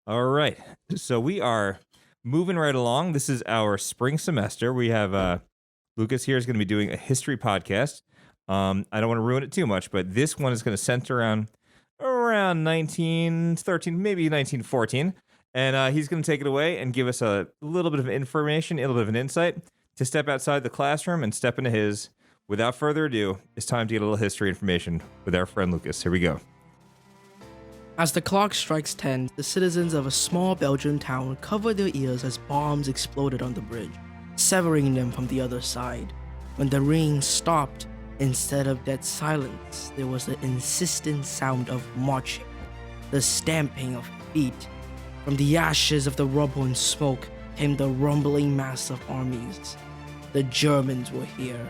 All right. So we are moving right along. This is our spring semester. We have Lucas here is going to be doing a history podcast. I don't want to ruin it too much, but this one is going to center around 1913, maybe 1914. And he's going to take it away and give us a little bit of information, a little bit of an insight to step outside the classroom and step into his. Without further ado, it's time to get a little history information with our friend Lucas. Here we go. As the clock strikes 10, the citizens of a small Belgian town cover their ears as bombs exploded on the bridge, severing them from the other side. When the ringing stopped, instead of dead silence, there was the insistent sound of marching, the stamping of feet. From the ashes of the rubble and smoke came the rumbling mass of armies. The Germans were here.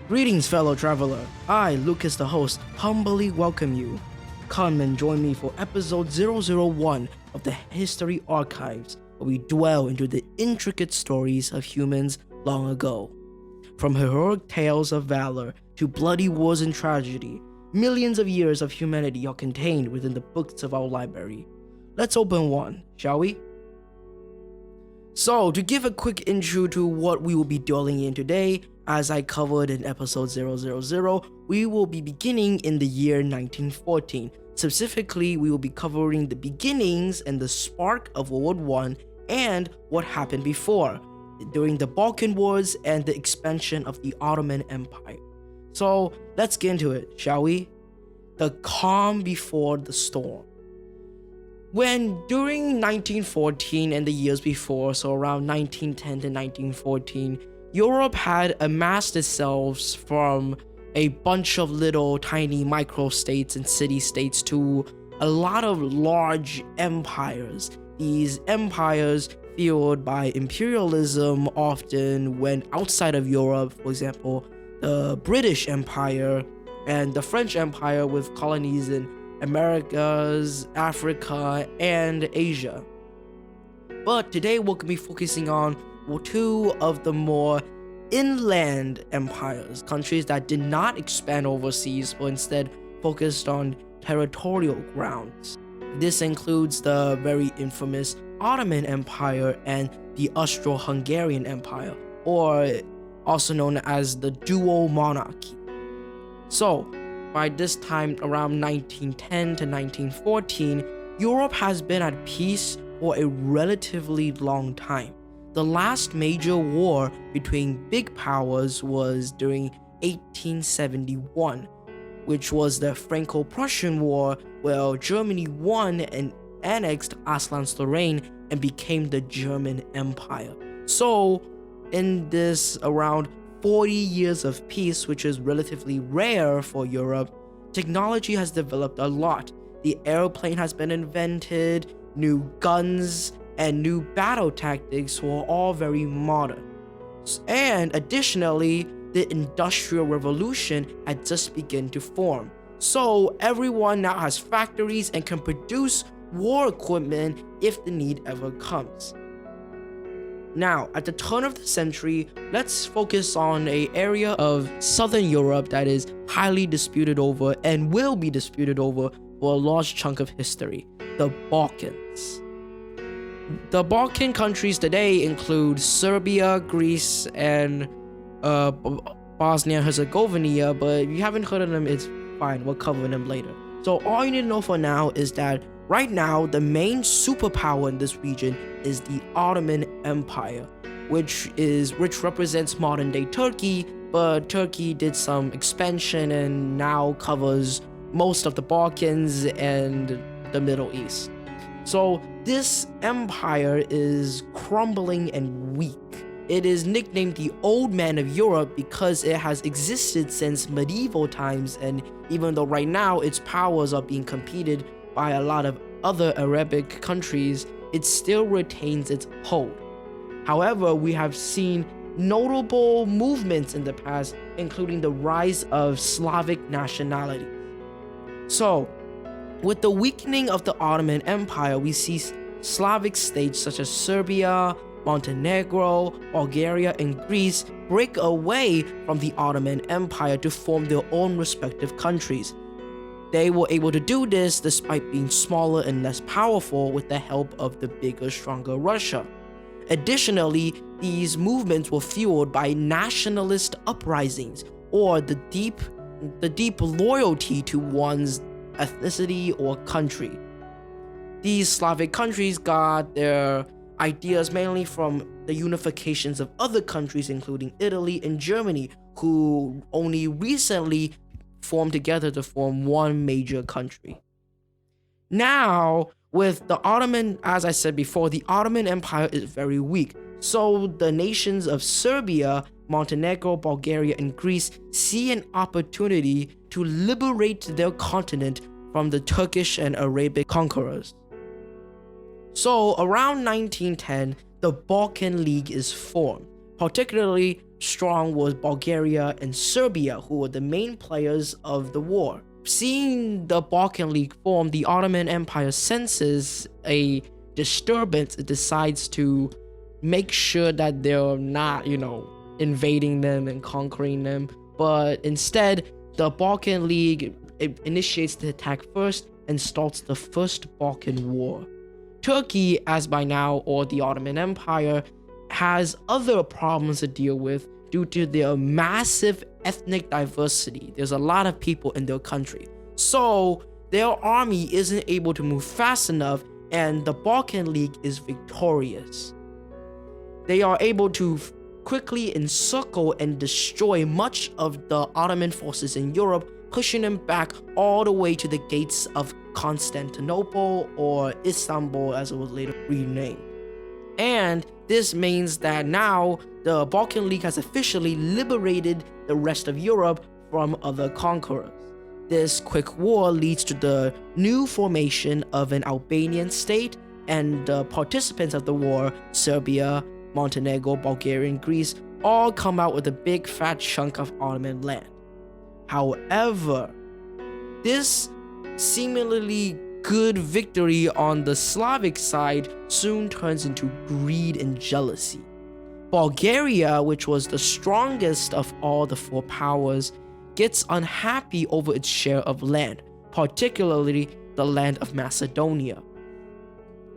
Greetings, fellow traveler. I, Loucas the host, humbly welcome you. Come and join me for episode 001 of the History Archives, where we dwell into the intricate stories of humans long ago. From heroic tales of valor to bloody wars and tragedy, millions of years of humanity are contained within the books of our library. Let's open one, shall we? So, to give a quick intro to what we will be dwelling in today, as I covered in episode 000, we will be beginning in the year 1914. Specifically, we will be covering the beginnings and the spark of World War I and what happened before, during the Balkan Wars and the expansion of the Ottoman Empire. So, let's get into it, shall we? The calm before the storm. When during 1914 and the years before, so around 1910 to 1914, Europe had amassed itself from a bunch of little tiny micro-states and city-states to a lot of large empires. These empires, fueled by imperialism, often went outside of Europe. For example, the British Empire and the French Empire with colonies in Americas, Africa, and Asia. But today we'll be focusing on two of the more inland empires, countries that did not expand overseas but instead focused on territorial grounds. This includes the very infamous Ottoman Empire and the Austro-Hungarian Empire, or also known as the Dual Monarchy. So, by this time around 1910 to 1914, Europe has been at peace for a relatively long time. The last major war between big powers was during 1871, which was the Franco-Prussian War, where Germany won and annexed Alsace-Lorraine and became the German Empire. So, in this around 40 years of peace, which is relatively rare for Europe, technology has developed a lot. The airplane has been invented, new guns and new battle tactics were all very modern. And additionally, the Industrial Revolution had just begun to form. So everyone now has factories and can produce war equipment if the need ever comes. Now, at the turn of the century, let's focus on an area of Southern Europe that is highly disputed over and will be disputed over for a large chunk of history, the Balkans. The Balkan countries today include Serbia, Greece, and Bosnia and Herzegovina, but if you haven't heard of them, it's fine, we'll cover them later. So all you need to know for now is that right now, the main superpower in this region is the Ottoman Empire, which represents modern-day Turkey, but Turkey did some expansion and now covers most of the Balkans and the Middle East. So this empire is crumbling and weak. It is nicknamed the Old Man of Europe because it has existed since medieval times, and even though right now its powers are being competed by a lot of other Arabic countries, it still retains its hold. However, we have seen notable movements in the past, including the rise of Slavic nationality. So, with the weakening of the Ottoman Empire, we see Slavic states such as Serbia, Montenegro, Bulgaria, and Greece break away from the Ottoman Empire to form their own respective countries. They were able to do this despite being smaller and less powerful with the help of the bigger, stronger Russia. Additionally, these movements were fueled by nationalist uprisings or the deep loyalty to one's ethnicity or country. These Slavic countries got their ideas mainly from the unifications of other countries, including Italy and Germany, who only recently formed together to form one major country. Now, with the Ottoman, as I said before, the Ottoman Empire is very weak. So the nations of Serbia, Montenegro, Bulgaria, and Greece see an opportunity to liberate their continent from the Turkish and Arabic conquerors. So around 1910, the Balkan League is formed. Particularly strong was Bulgaria and Serbia, who were the main players of the war. Seeing the Balkan League form, the Ottoman Empire senses a disturbance. It decides to make sure that they're not, invading them and conquering them. But instead, the Balkan League initiates the attack first and starts the First Balkan War. Turkey, as by now, or the Ottoman Empire, has other problems to deal with due to their massive ethnic diversity. There's a lot of people in their country. So their army isn't able to move fast enough, and the Balkan League is victorious. They are able to quickly encircle and destroy much of the Ottoman forces in Europe, pushing them back all the way to the gates of Constantinople, or Istanbul as it was later renamed. And this means that now the Balkan League has officially liberated the rest of Europe from other conquerors. This quick war leads to the new formation of an Albanian state, and the participants of the war, Serbia, Montenegro, Bulgaria, and Greece, all come out with a big fat chunk of Ottoman land. However, this seemingly good victory on the Slavic side soon turns into greed and jealousy. Bulgaria, which was the strongest of all the four powers, gets unhappy over its share of land, particularly the land of Macedonia.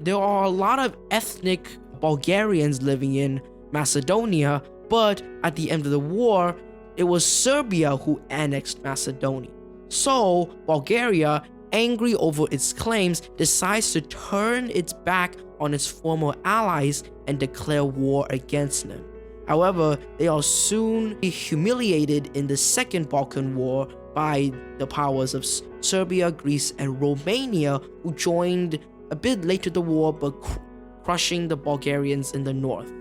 There are a lot of ethnic Bulgarians living in Macedonia, but at the end of the war, it was Serbia who annexed Macedonia. So Bulgaria, angry over its claims, decides to turn its back on its former allies and declare war against them. However, they are soon humiliated in the Second Balkan War by the powers of Serbia, Greece, and Romania, who joined a bit late to the war but crushing the Bulgarians in the north.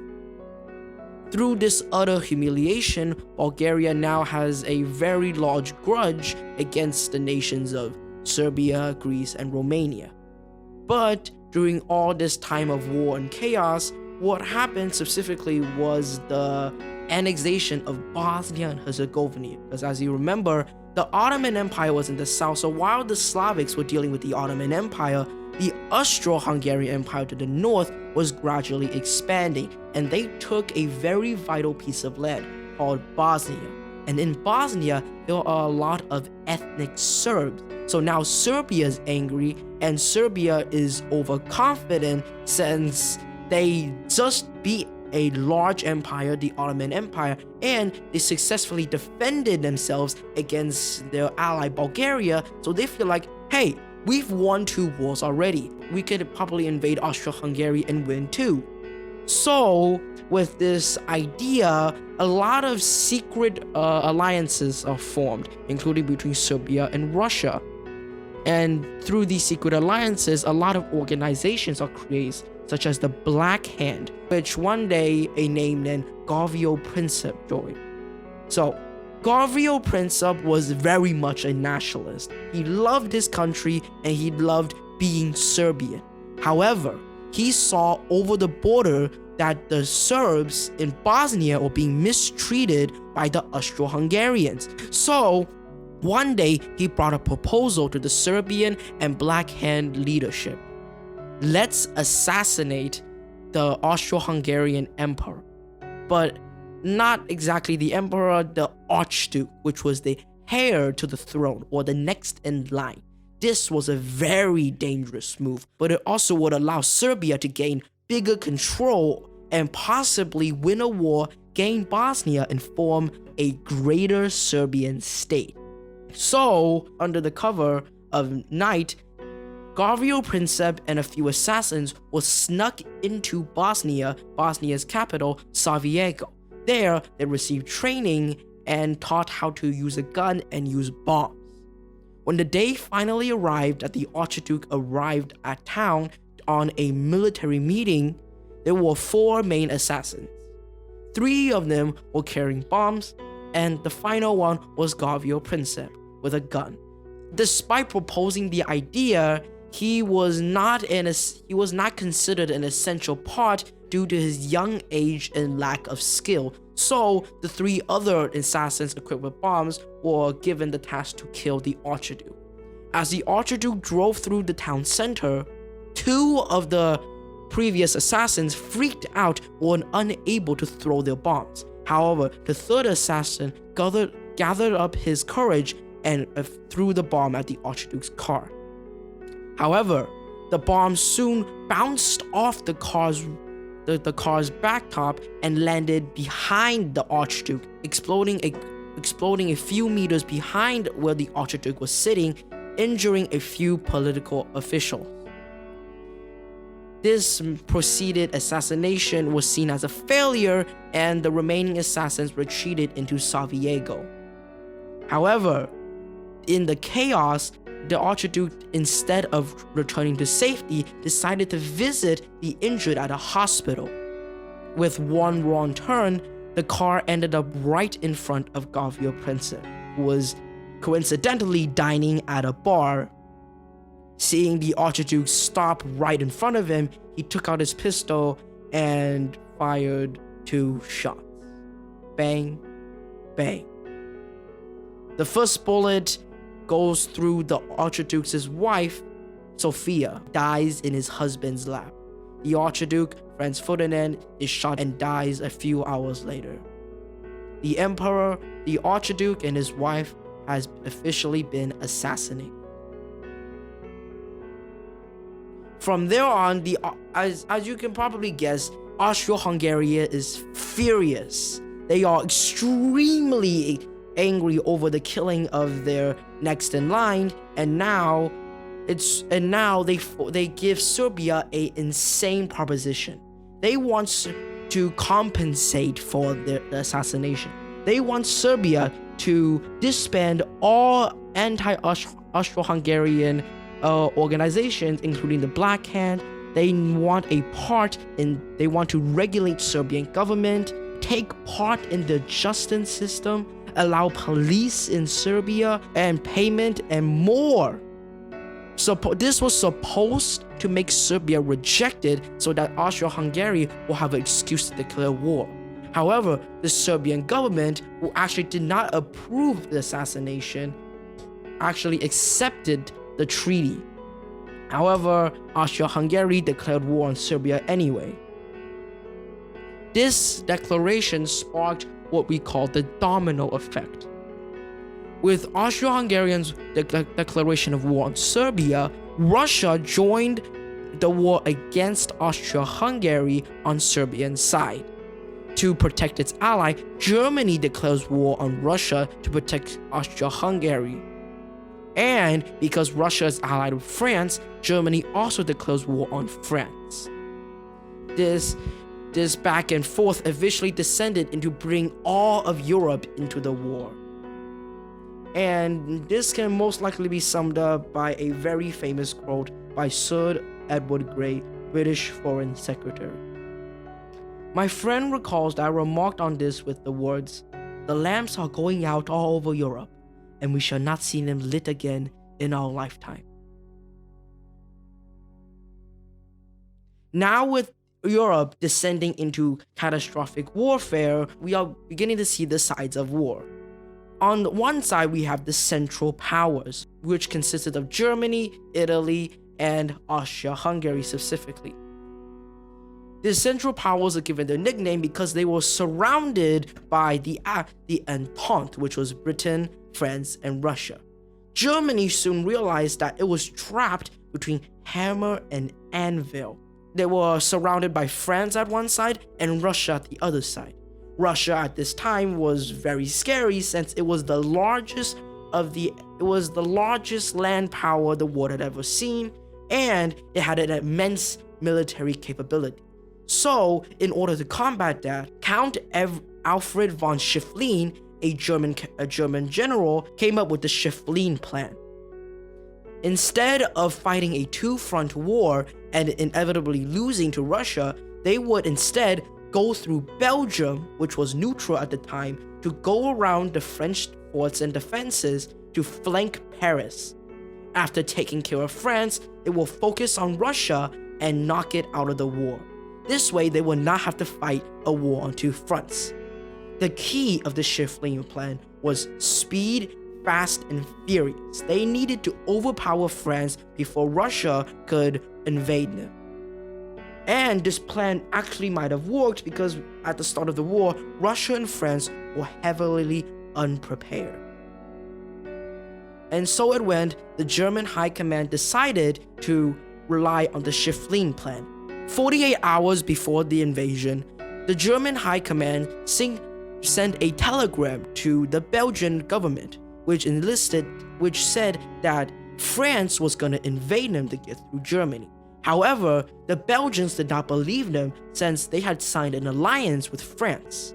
Through this utter humiliation, Bulgaria now has a very large grudge against the nations of Serbia, Greece, and Romania. But during all this time of war and chaos, what happened specifically was the annexation of Bosnia and Herzegovina. Because as you remember, the Ottoman Empire was in the south, so while the Slavics were dealing with the Ottoman Empire, the Austro-Hungarian Empire to the north was gradually expanding, and they took a very vital piece of land called Bosnia. And in Bosnia, there are a lot of ethnic Serbs. So now Serbia is angry, and Serbia is overconfident since they just beat a large empire, the Ottoman Empire, and they successfully defended themselves against their ally Bulgaria. So they feel like, hey, we've won 2 wars already. We could probably invade Austro-Hungary and win too. So with this idea, a lot of secret alliances are formed, including between Serbia and Russia. And through these secret alliances, a lot of organizations are created, such as the Black Hand, which one day a name named Gavrilo Princip joined. So Gavrilo Princip was very much a nationalist. He loved his country and he loved being Serbian. However, he saw over the border that the Serbs in Bosnia were being mistreated by the Austro-Hungarians. So one day he brought a proposal to the Serbian and Black Hand leadership. Let's assassinate the Austro-Hungarian emperor, but not exactly the emperor, the archduke, which was the heir to the throne or the next in line. This was a very dangerous move, but it also would allow Serbia to gain bigger control and possibly win a war, gain Bosnia, and form a greater Serbian state. So, under the cover of night, Gavrilo Princip and a few assassins were snuck into Bosnia's capital, Sarajevo. There, they received training and taught how to use a gun and use bombs. When the day finally arrived that the Archduke arrived at town on a military meeting, there were 4 main assassins. 3 of them were carrying bombs, and the final one was Gavrilo Princip with a gun. Despite proposing the idea, he was not considered an essential part due to his young age and lack of skill. So the 3 other assassins equipped with bombs were given the task to kill the Archduke. As the Archduke drove through the town center, 2 of the previous assassins freaked out and were unable to throw their bombs. However, the 3rd assassin gathered up his courage and threw the bomb at the Archduke's car. However, the bomb soon bounced off the car's backtop and landed behind the Archduke, exploding a few meters behind where the Archduke was sitting, injuring a few political officials. This preceded assassination was seen as a failure, and the remaining assassins retreated into Sarajevo. However, in the chaos, the Archduke, instead of returning to safety, decided to visit the injured at a hospital. With one wrong turn, the car ended up right in front of Gavrilo Princip, who was coincidentally dining at a bar. Seeing the Archduke stop right in front of him, he took out his pistol and fired 2 shots. Bang, bang. The first bullet goes through the Archduke's wife, Sophia, dies in his husband's lap. The Archduke, Franz Ferdinand, is shot and dies a few hours later. The Emperor, the Archduke, and his wife has officially been assassinated. From there on, as you can probably guess, Austro-Hungary is furious. They are extremely angry over the killing of their next in line, and now they give Serbia an insane proposition. They want to compensate for the assassination. They want Serbia to disband all anti-Austro-Hungarian organizations, including the Black Hand. They want they want to regulate Serbian government, take part in the justice system, allow police in Serbia, and payment and more. So this was supposed to make Serbia rejected so that Austro-Hungary will have an excuse to declare war. However, the Serbian government, who actually did not approve the assassination, actually accepted the treaty. However, Austro-Hungary declared war on Serbia anyway. This declaration sparked what we call the domino effect. With Austro-Hungarians' declaration of war on Serbia, Russia joined the war against Austro-Hungary on Serbian side. To protect its ally, Germany declares war on Russia to protect Austro-Hungary. And because Russia is allied with France, Germany also declares war on France. This back and forth eventually descended into bringing all of Europe into the war. And this can most likely be summed up by a very famous quote by Sir Edward Grey, British Foreign Secretary. My friend recalls that I remarked on this with the words, "The lamps are going out all over Europe, and we shall not see them lit again in our lifetime." Now with Europe descending into catastrophic warfare, we are beginning to see the sides of war. On one side, we have the Central Powers, which consisted of Germany, Italy, and Austria-Hungary specifically. The Central Powers are given their nickname because they were surrounded by the Entente, which was Britain, France, and Russia. Germany soon realized that it was trapped between hammer and anvil. They were surrounded by France at one side and Russia at the other side. Russia at this time was very scary since it was the largest land power the world had ever seen, and it had an immense military capability. So, in order to combat that, Count Alfred von Schifflin, a German general, came up with the Schifflin Plan. Instead of fighting a two-front war and inevitably losing to Russia, they would instead go through Belgium, which was neutral at the time, to go around the French forts and defenses to flank Paris. After taking care of France, they will focus on Russia and knock it out of the war. This way, they will not have to fight a war on two fronts. The key of the Schifflin Plan was speed, fast, and furious. They needed to overpower France before Russia could invade them. And this plan actually might have worked because at the start of the war, Russia and France were heavily unprepared. And so it went, the German High Command decided to rely on the Schifflin Plan. 48 hours before the invasion, the German High Command sent a telegram to the Belgian government, which said that France was going to invade them to get through Germany. However, the Belgians did not believe them since they had signed an alliance with France.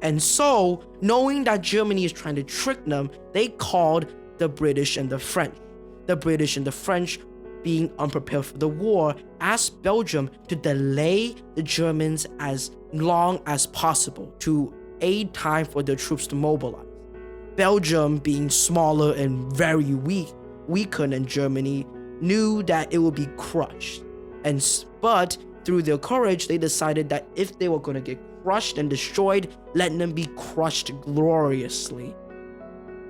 And so, knowing that Germany is trying to trick them, they called the British and the French. The British and the French, being unprepared for the war, asked Belgium to delay the Germans as long as possible to aid time for their troops to mobilize. Belgium, being smaller and very weaker than Germany, knew that it would be crushed. But through their courage, they decided that if they were going to get crushed and destroyed, let them be crushed gloriously.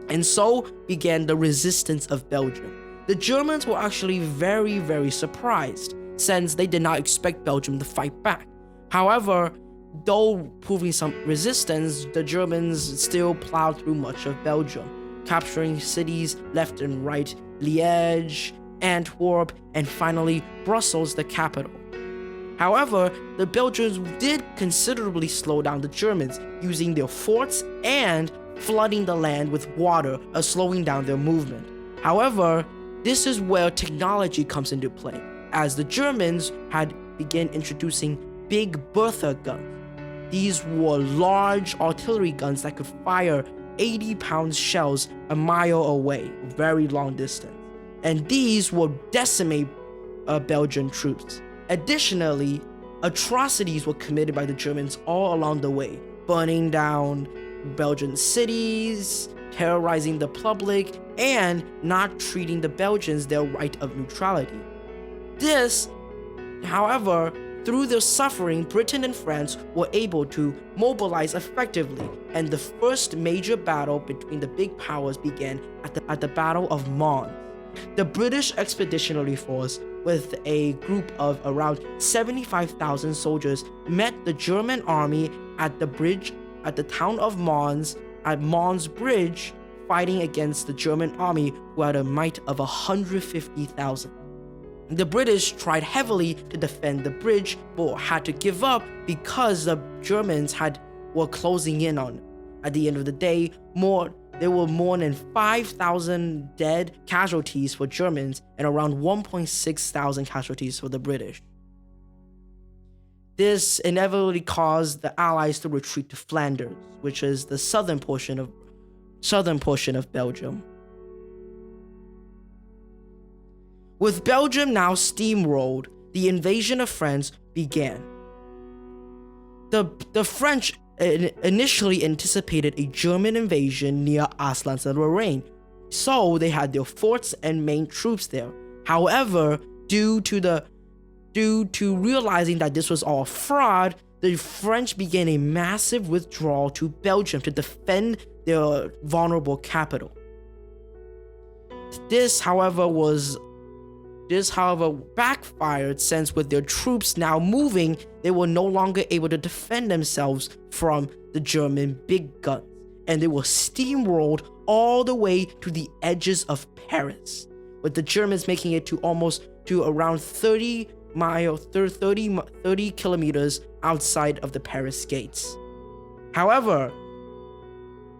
And so began the resistance of Belgium. The Germans were actually very, very surprised, since they did not expect Belgium to fight back. However, though proving some resistance, the Germans still plowed through much of Belgium, capturing cities left and right, Liège, Antwerp, and finally Brussels, the capital. However, the Belgians did considerably slow down the Germans, using their forts and flooding the land with water, slowing down their movement. However, this is where technology comes into play, as the Germans had begun introducing Big Bertha guns. These were large artillery guns that could fire 80-pound shells a mile away, very long distance. And these would decimate Belgian troops. Additionally, atrocities were committed by the Germans all along the way, burning down Belgian cities, terrorizing the public, and not treating the Belgians their right of neutrality. This, however, through their suffering, Britain and France were able to mobilize effectively, and the first major battle between the big powers began at the Battle of Mons. The British Expeditionary Force, with a group of around 75,000 soldiers, met the German army at the town of Mons, at Mons Bridge, fighting against the German army, who had a might of 150,000. The British tried heavily to defend the bridge, but had to give up because the Germans were closing in on it. At the end of the day, there were more than 5,000 dead casualties for Germans and around 1.6 thousand casualties for the British. This inevitably caused the Allies to retreat to Flanders, which is the southern portion of Belgium. With Belgium now steamrolled, the invasion of France began. The French initially anticipated a German invasion near Alsace-Lorraine, so they had their forts and main troops there. However, due to realizing that this was all fraud, the French began a massive withdrawal to Belgium to defend their vulnerable capital. This, however, was This, however, backfired since with their troops now moving, they were no longer able to defend themselves from the German big guns, and they were steamrolled all the way to the edges of Paris, with the Germans making it to around 30 kilometers outside of the Paris gates. However,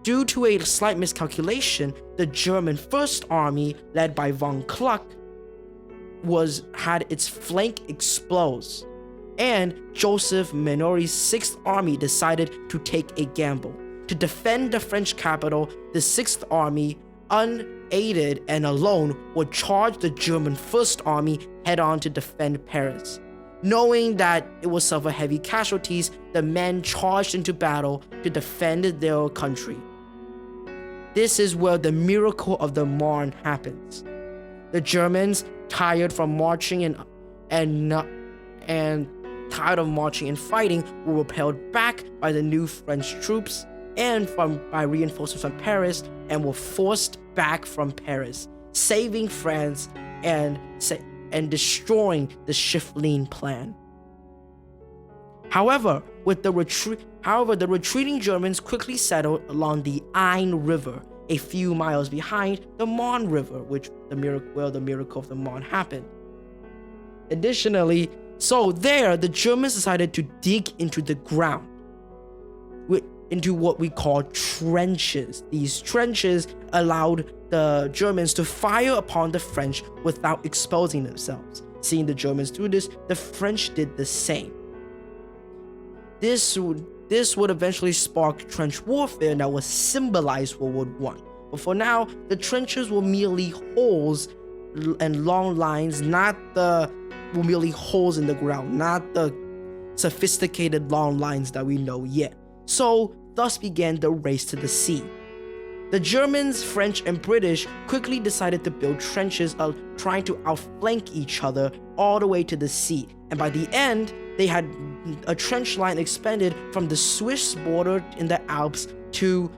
due to a slight miscalculation, the German First Army, led by von Kluck, had its flank exposed, and Joseph Minori's Sixth Army decided to take a gamble. To defend the French capital, the Sixth Army, unaided and alone, would charge the German First Army head-on to defend Paris. Knowing that it would suffer heavy casualties, the men charged into battle to defend their country. This is where the miracle of the Marne happens. The Germans, tired from marching and tired of marching and fighting, were repelled back by the new French troops and by reinforcements from Paris, and were forced back from Paris, saving France and destroying the Schifflin plan. However, the retreating Germans quickly settled along the Aisne River, a few miles behind the Marne River, where the miracle of the Marne happened. Additionally, the Germans decided to dig into the ground, into what we call trenches. These trenches allowed the Germans to fire upon the French without exposing themselves. Seeing the Germans do this, the French did the same. This would eventually spark trench warfare that would symbolize World War I. But for now, the trenches were merely holes and long lines, merely holes in the ground, not the sophisticated long lines that we know yet. So, thus began the race to the sea. The Germans, French, and British quickly decided to build trenches, trying to outflank each other all the way to the sea. And by the end, they had a trench line expanded from the Swiss border in the Alps to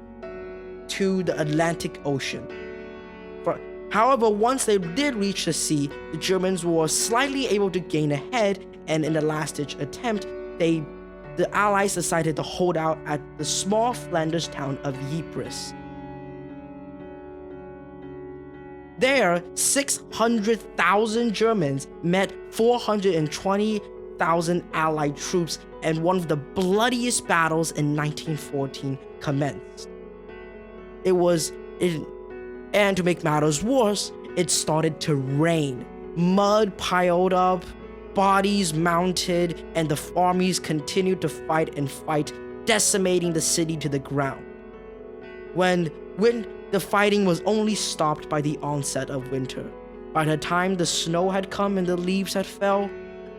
the Atlantic Ocean. However, once they did reach the sea, the Germans were slightly able to gain ahead, and in the last-ditch attempt, the Allies decided to hold out at the small Flanders town of Ypres. There, 600,000 Germans met 420,000 Allied troops, and one of the bloodiest battles in 1914 commenced. And to make matters worse, it started to rain. Mud piled up, bodies mounted, and the armies continued to fight, decimating the city to the ground. When the fighting was only stopped by the onset of winter. By the time the snow had come and the leaves had fell,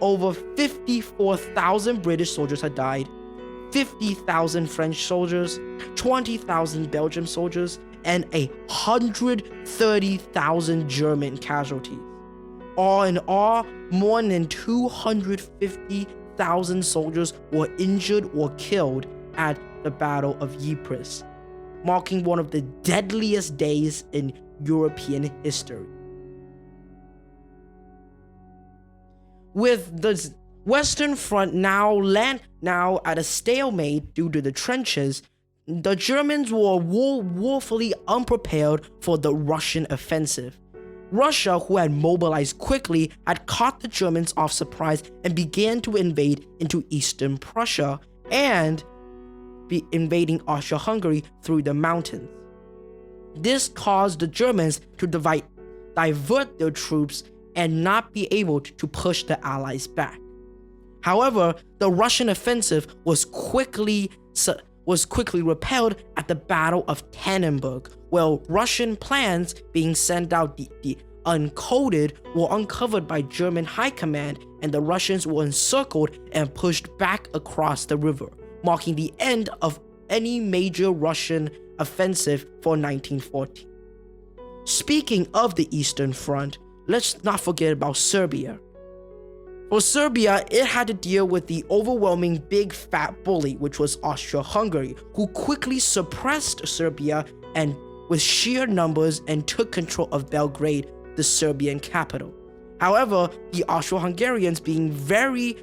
over 54,000 British soldiers had died, 50,000 French soldiers, 20,000 Belgian soldiers, and 130,000 German casualties. All in all, more than 250,000 soldiers were injured or killed at the Battle of Ypres, marking one of the deadliest days in European history. With the Western Front now at a stalemate due to the trenches, the Germans were woefully unprepared for the Russian offensive. Russia, who had mobilized quickly, had caught the Germans off surprise and began to invade into Eastern Prussia and invading Austria-Hungary through the mountains. This caused the Germans to divert their troops and not be able to push the Allies back. However, the Russian offensive was quickly repelled at the Battle of Tannenberg, where Russian plans being sent out the uncoded were uncovered by German high command, and the Russians were encircled and pushed back across the river, marking the end of any major Russian offensive for 1914. Speaking of the Eastern Front, let's not forget about Serbia. For Serbia, it had to deal with the overwhelming big fat bully, which was Austria-Hungary, who quickly suppressed Serbia and with sheer numbers and took control of Belgrade, the Serbian capital. However, the Austro-Hungarians, being very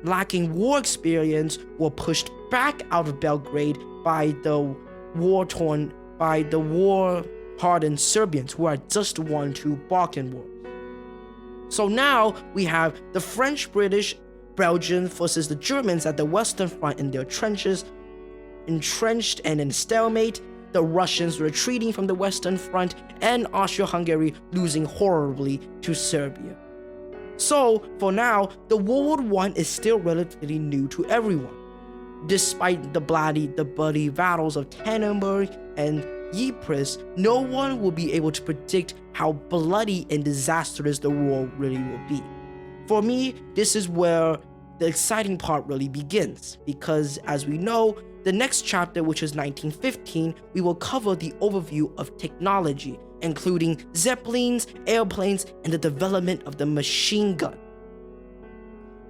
lacking war experience, were pushed back out of Belgrade by the war-hardened Serbians who had just won 2 Balkan wars. So now we have the French, British, Belgians versus the Germans at the Western Front in their trenches, entrenched and in stalemate, the Russians retreating from the Western Front, and Austria-Hungary losing horribly to Serbia. So, for now, the World War I is still relatively new to everyone. Despite the bloody battles of Tannenberg and Ypres, no one will be able to predict how bloody and disastrous the war really will be. For me, this is where the exciting part really begins, because as we know, the next chapter, which is 1915, we will cover the overview of technology, including zeppelins, airplanes, and the development of the machine gun.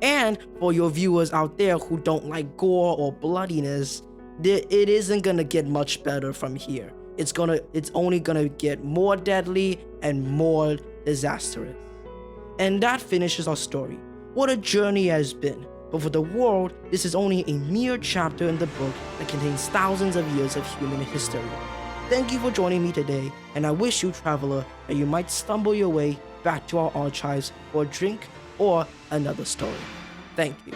And for your viewers out there who don't like gore or bloodiness, it isn't gonna get much better from here. It's only gonna get more deadly and more disastrous. And that finishes our story. What a journey it has been. But for the world, this is only a mere chapter in the book that contains thousands of years of human history. Thank you for joining me today, and I wish you, traveler, that you might stumble your way back to our archives for a drink or another story. Thank you.